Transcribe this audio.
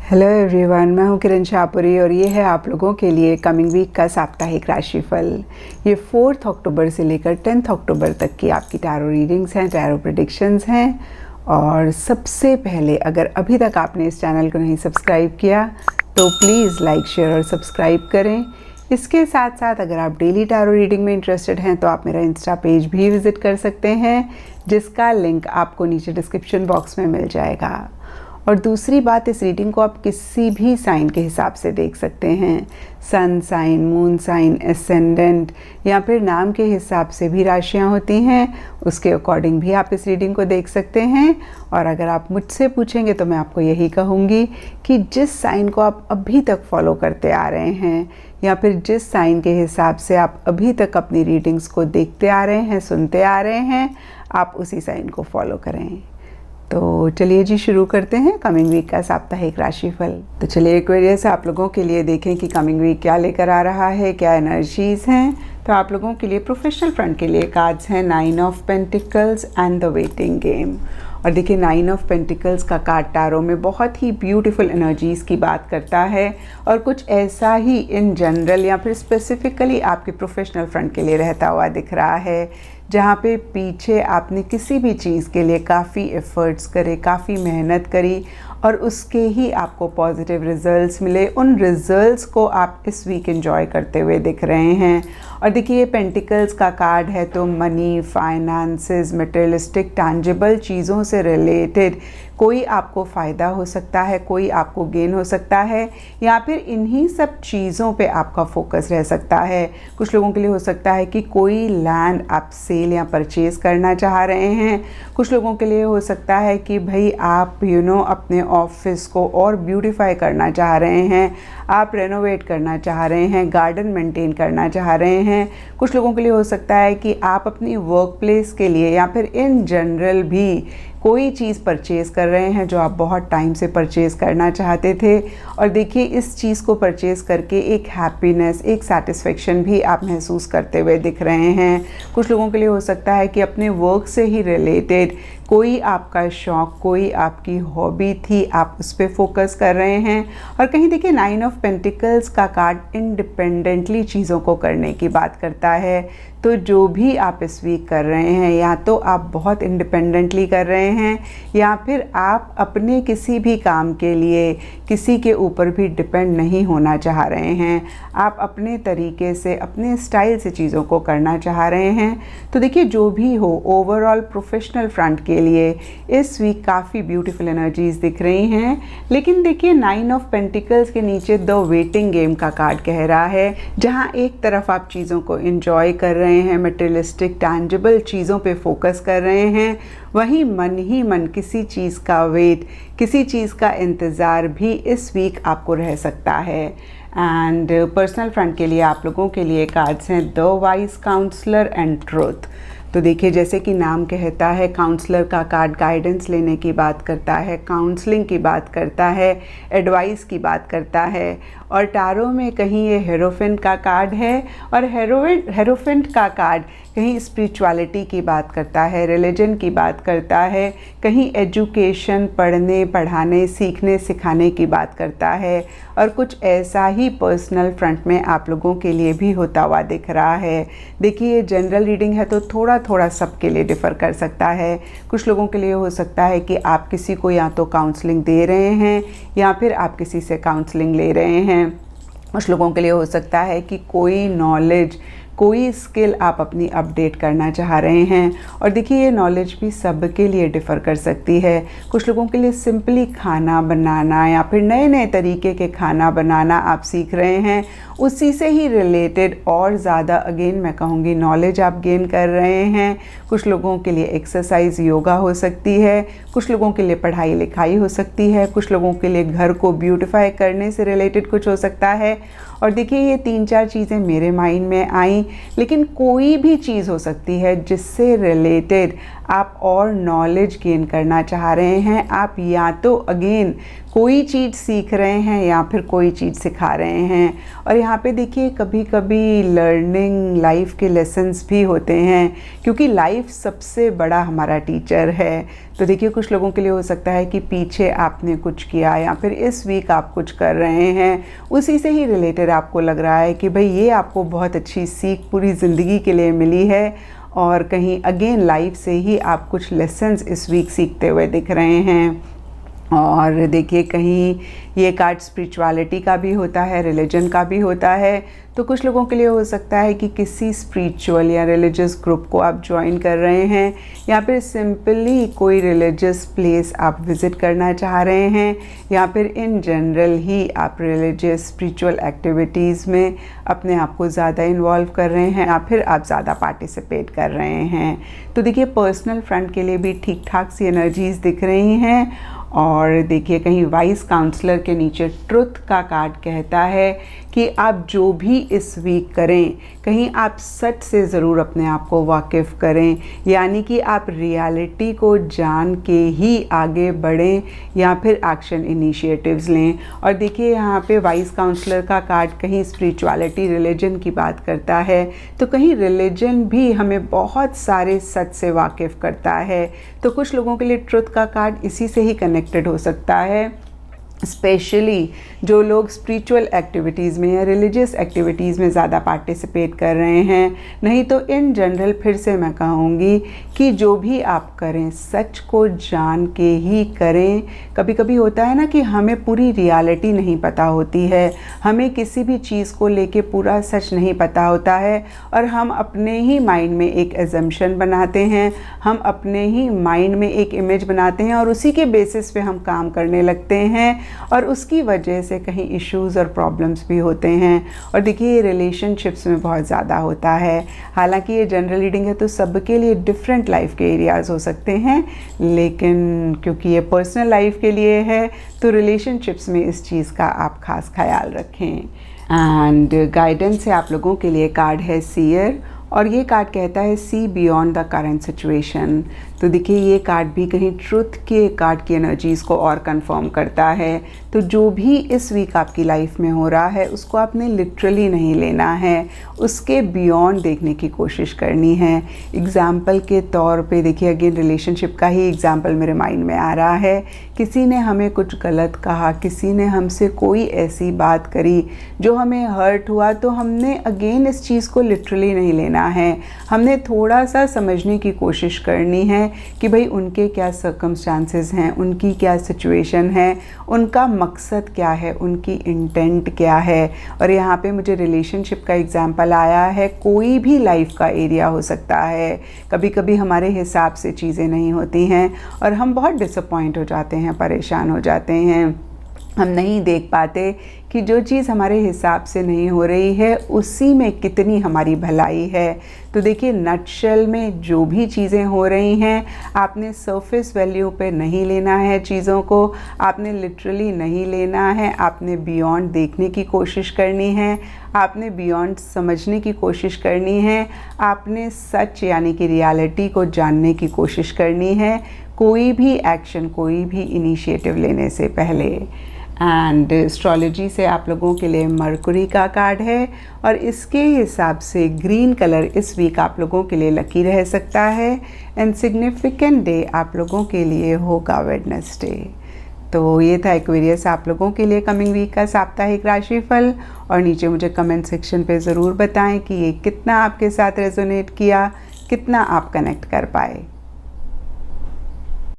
Hello everyone, मैं हूं किरण शाहपुरी और ये है आप लोगों के लिए कमिंग वीक का साप्ताहिक राशिफल। ये 4 अक्टूबर से लेकर 10 अक्टूबर तक की आपकी टैरो रीडिंग्स हैं, टैरो प्रेडिक्शंस हैं। और सबसे पहले अगर अभी तक आपने इस चैनल को नहीं सब्सक्राइब किया तो प्लीज़ लाइक, शेयर और सब्सक्राइब करें। इसके साथ साथ अगर आप डेली टैरो रीडिंग में इंटरेस्टेड हैं तो आप मेरा इंस्टा पेज भी विज़िट कर सकते हैं, जिसका लिंक आपको नीचे डिस्क्रिप्शन बॉक्स में मिल जाएगा। और दूसरी बात, इस रीडिंग को आप किसी भी साइन के हिसाब से देख सकते हैं। Sun sign, moon sign, ascendant या फिर नाम के हिसाब से भी राशियां होती हैं, उसके अकॉर्डिंग भी आप इस रीडिंग को देख सकते हैं। और अगर आप मुझसे पूछेंगे तो मैं आपको यही कहूँगी कि जिस साइन को आप अभी तक फॉलो करते आ रहे हैं या फिर जिस साइन के हिसाब से आप अभी तक अपनी रीडिंग्स को देखते आ रहे हैं, सुनते आ रहे हैं, आप उसी साइन को फॉलो करें। तो चलिए जी शुरू करते हैं कमिंग वीक का साप्ताहिक राशिफल। तो चलिए एक्वेरियस आप लोगों के लिए देखें कि कमिंग वीक क्या लेकर आ रहा है, क्या एनर्जीज़ हैं। तो आप लोगों के लिए प्रोफेशनल फ्रंट के लिए कार्ड्स हैं 9 of pentacles and the waiting game. और देखिए 9 ऑफ पेंटिकल्स का कार्ड टैरो में बहुत ही ब्यूटीफुल एनर्जीज़ की बात करता है और कुछ ऐसा ही इन जनरल या फिर स्पेसिफिकली आपके प्रोफेशनल फ्रंट के लिए रहता हुआ दिख रहा है, जहाँ पे पीछे आपने किसी भी चीज़ के लिए काफ़ी एफ़र्ट्स करे, काफ़ी मेहनत करी और उसके ही आपको पॉजिटिव रिजल्ट्स मिले। उन रिजल्ट्स को आप इस वीक एंजॉय करते हुए दिख रहे हैं। और देखिए ये पेंटिकल्स का कार्ड है तो मनी, फाइनेंसेस, मटेरियलिस्टिक टैंजिबल चीज़ों से रिलेटेड कोई आपको फ़ायदा हो सकता है, कोई आपको गेन हो सकता है या फिर इन्हीं सब चीज़ों पे आपका फोकस रह सकता है। कुछ लोगों के लिए हो सकता है कि कोई लैंड आप सेल या परचेज़ करना चाह रहे हैं। कुछ लोगों के लिए हो सकता है कि भाई आप अपने ऑफिस को और ब्यूटीफाई करना चाह रहे हैं, आप रेनोवेट करना चाह रहे हैं, गार्डन मेंटेन करना चाह रहे हैं। कुछ लोगों के लिए हो सकता है कि आप अपनी वर्क प्लेस के लिए या फिर इन जनरल भी कोई चीज़ परचेज़ कर रहे हैं जो आप बहुत टाइम से परचेज़ करना चाहते थे। और देखिए इस चीज़ को परचेज़ करके एक हैप्पीनेस, एक सेटिस्फेक्शन भी आप महसूस करते हुए दिख रहे हैं। कुछ लोगों के लिए हो सकता है कि अपने वर्क से ही रिलेटेड कोई आपका शौक़, कोई आपकी हॉबी थी, आप उस पर फोकस कर रहे हैं। और कहीं देखिए 9 ऑफ पेंटिकल्स का कार्ड इंडिपेंडेंटली चीज़ों को करने की बात करता है। तो जो भी आप इस वीक कर रहे हैं, या तो आप बहुत इंडिपेंडेंटली कर रहे हैं या फिर आप अपने किसी भी काम के लिए किसी के ऊपर भी डिपेंड नहीं होना चाह रहे हैं। आप अपने तरीके से, अपने स्टाइल से चीज़ों को करना चाह रहे हैं। तो देखिए जो भी हो, ओवरऑल प्रोफेशनल फ्रंट के लिए इस वीक काफ़ी ब्यूटीफुल एनर्जीज़ दिख रही हैं। लेकिन देखिए 9 ऑफ पेंटिकल्स के नीचे द वेटिंग गेम का कार्ड कह रहा है, जहाँ एक तरफ आप चीज़ों को एंजॉय कर रहे हैं, मटेरियलिस्टिक टैंजिबल चीज़ों पे फोकस कर रहे हैं, वहीं मन ही मन किसी चीज़ का वेट, किसी चीज़ का इंतज़ार भी इस वीक आपको रह सकता है। एंड पर्सनल फ्रंट के लिए आप लोगों के लिए कार्ड्स हैं the wise, counsellor and truth. तो देखिए जैसे कि नाम कहता है, काउंसलर का कार्ड गाइडेंस लेने की बात करता है, काउंसलिंग की बात करता है, एडवाइस की बात करता है। और टैरो में कहीं ये हेरोफेंट का कार्ड है और हेरोफेंट का कार्ड कहीं स्पिरिचुअलिटी की बात करता है, रिलीजन की बात करता है, कहीं एजुकेशन, पढ़ने, पढ़ाने, सीखने, सिखाने की बात करता है। और कुछ ऐसा ही पर्सनल फ्रंट में आप लोगों के लिए भी होता हुआ दिख रहा है। देखिए ये जनरल रीडिंग है तो थोड़ा थोड़ा सबके लिए डिफ़र कर सकता है। कुछ लोगों के लिए हो सकता है कि आप किसी को या तो काउंसलिंग दे रहे हैं या फिर आप किसी से काउंसलिंग ले रहे हैं। कुछ लोगों के लिए हो सकता है कि कोई नॉलेज, कोई स्किल आप अपनी अपडेट करना चाह रहे हैं। और देखिए ये नॉलेज भी सबके लिए डिफ़र कर सकती है। कुछ लोगों के लिए सिंपली खाना बनाना या फिर नए नए तरीके के खाना बनाना आप सीख रहे हैं, उसी से ही रिलेटेड और ज़्यादा अगेन मैं कहूँगी नॉलेज आप गेन कर रहे हैं। कुछ लोगों के लिए एक्सरसाइज, योगा हो सकती है, कुछ लोगों के लिए पढ़ाई लिखाई हो सकती है, कुछ लोगों के लिए घर को ब्यूटीफाई करने से रिलेटेड कुछ हो सकता है। और देखिए ये 3-4 चीज़ें मेरे माइंड में आई, लेकिन कोई भी चीज़ हो सकती है जिससे रिलेटेड आप और नॉलेज गेन करना चाह रहे हैं, आप या तो अगेन कोई चीज़ सीख रहे हैं या फिर कोई चीज़ सिखा रहे हैं। और यहाँ पे देखिए कभी कभी लर्निंग लाइफ के लेसन्स भी होते हैं, क्योंकि लाइफ सबसे बड़ा हमारा टीचर है। तो देखिए कुछ लोगों के लिए हो सकता है कि पीछे आपने कुछ किया या फिर इस वीक आप कुछ कर रहे हैं, उसी से ही रिलेटेड आपको लग रहा है कि भाई ये आपको बहुत अच्छी सीख पूरी ज़िंदगी के लिए मिली है, और कहीं अगेन लाइफ से ही आप कुछ लेसन्स इस वीक सीखते हुए दिख रहे हैं। और देखिए कहीं ये कार्ड स्पिरिचुअलिटी का भी होता है, रिलीजन का भी होता है। तो कुछ लोगों के लिए हो सकता है कि किसी स्पिरिचुअल या रिलीजियस ग्रुप को आप ज्वाइन कर रहे हैं, या फिर सिंपली कोई रिलीजियस प्लेस आप विज़िट करना चाह रहे हैं, या फिर इन जनरल ही आप रिलीजियस स्पिरिचुअल एक्टिविटीज़ में अपने आप को ज़्यादा इन्वॉल्व कर रहे हैं, या फिर आप ज़्यादा पार्टिसिपेट कर रहे हैं। तो देखिए पर्सनल फ्रंट के लिए भी ठीक ठाक सी एनर्जीज़ दिख रही हैं। और देखिए कहीं वाइस काउंसलर के नीचे ट्रुथ का कार्ड कहता है कि आप जो भी इस वीक करें, कहीं आप सच से ज़रूर अपने आप को वाकिफ़ करें, यानी कि आप रियलिटी को जान के ही आगे बढ़ें या फिर एक्शन इनिशिएटिव्स लें। और देखिए यहाँ पे वाइस काउंसलर का कार्ड कहीं स्पिरिचुअलिटी रिलीजन की बात करता है, तो कहीं रिलीजन भी हमें बहुत सारे सच से वाकिफ़ करता है। तो कुछ लोगों के लिए ट्रुथ का कार्ड इसी से ही कनेक्टेड हो सकता है, स्पेशली जो लोग स्पिरिचुअल एक्टिविटीज़ में या रिलीजियस एक्टिविटीज़ में ज़्यादा पार्टिसिपेट कर रहे हैं। नहीं तो इन जनरल फिर से मैं कहूँगी कि जो भी आप करें सच को जान के ही करें। कभी कभी होता है ना कि हमें पूरी रियलिटी नहीं पता होती है, हमें किसी भी चीज़ को लेके पूरा सच नहीं पता होता है, और हम अपने ही माइंड में एक एजम्पशन बनाते हैं, हम अपने ही माइंड में एक इमेज बनाते हैं, और उसी के बेसिस पे हम काम करने लगते हैं, और उसकी वजह से कहीं इश्यूज़ और प्रॉब्लम्स भी होते हैं। और देखिए ये रिलेशनशिप्स में बहुत ज़्यादा होता है। हालांकि ये जनरल रीडिंग है तो सबके लिए डिफरेंट लाइफ के एरियाज़ हो सकते हैं, लेकिन क्योंकि ये पर्सनल लाइफ के लिए है तो रिलेशनशिप्स में इस चीज़ का आप खास ख्याल रखें। एंड गाइडेंस से आप लोगों के लिए कार्ड है सीयर, और ये कार्ड कहता है see beyond the current situation. तो देखिए ये कार्ड भी कहीं ट्रुथ के कार्ड की एनर्जीज़ को और कंफर्म करता है। तो जो भी इस वीक आपकी लाइफ में हो रहा है उसको आपने लिटरली नहीं लेना है, उसके बियॉन्ड देखने की कोशिश करनी है। एग्ज़ाम्पल के तौर पे देखिए अगेन रिलेशनशिप का ही एग्ज़ाम्पल मेरे माइंड में आ रहा है। किसी ने हमें कुछ गलत कहा, किसी ने हमसे कोई ऐसी बात करी जो हमें हर्ट हुआ, तो हमने अगेन इस चीज़ को लिटरली नहीं लेना है। हमने थोड़ा सा समझने की कोशिश करनी है कि भाई उनके क्या सर्कमस्टांसेस हैं, उनकी क्या सिचुएशन है, उनका मकसद क्या है, उनकी इंटेंट क्या है। और यहाँ पे मुझे रिलेशनशिप का एग्जांपल आया है, कोई भी लाइफ का एरिया हो सकता है। कभी कभी हमारे हिसाब से चीज़ें नहीं होती हैं और हम बहुत डिसअपॉइंट हो जाते हैं, परेशान हो जाते हैं। हम नहीं देख पाते कि जो चीज़ हमारे हिसाब से नहीं हो रही है उसी में कितनी हमारी भलाई है। तो देखिए नटशेल में जो भी चीज़ें हो रही हैं, आपने सरफेस वैल्यू पे नहीं लेना है चीज़ों को, आपने लिटरली नहीं लेना है, आपने बियॉन्ड देखने की कोशिश करनी है, आपने बियॉन्ड समझने की कोशिश करनी है, आपने सच यानी कि रियलिटी को जानने की कोशिश करनी है, कोई भी एक्शन, कोई भी इनिशिएटिव लेने से पहले। एंड एस्ट्रोलॉजी से आप लोगों के लिए मरकुरी का कार्ड है, और इसके हिसाब से ग्रीन कलर इस वीक आप लोगों के लिए लकी रह सकता है। एंड सिग्निफिकेंट डे आप लोगों के लिए होगा वेडनेसडे। तो ये था एक्वेरियस आप लोगों के लिए कमिंग वीक का साप्ताहिक राशिफल। और नीचे मुझे कमेंट सेक्शन पे ज़रूर बताएं कि ये कितना आपके साथ रेजोनेट किया, कितना आप कनेक्ट कर पाए।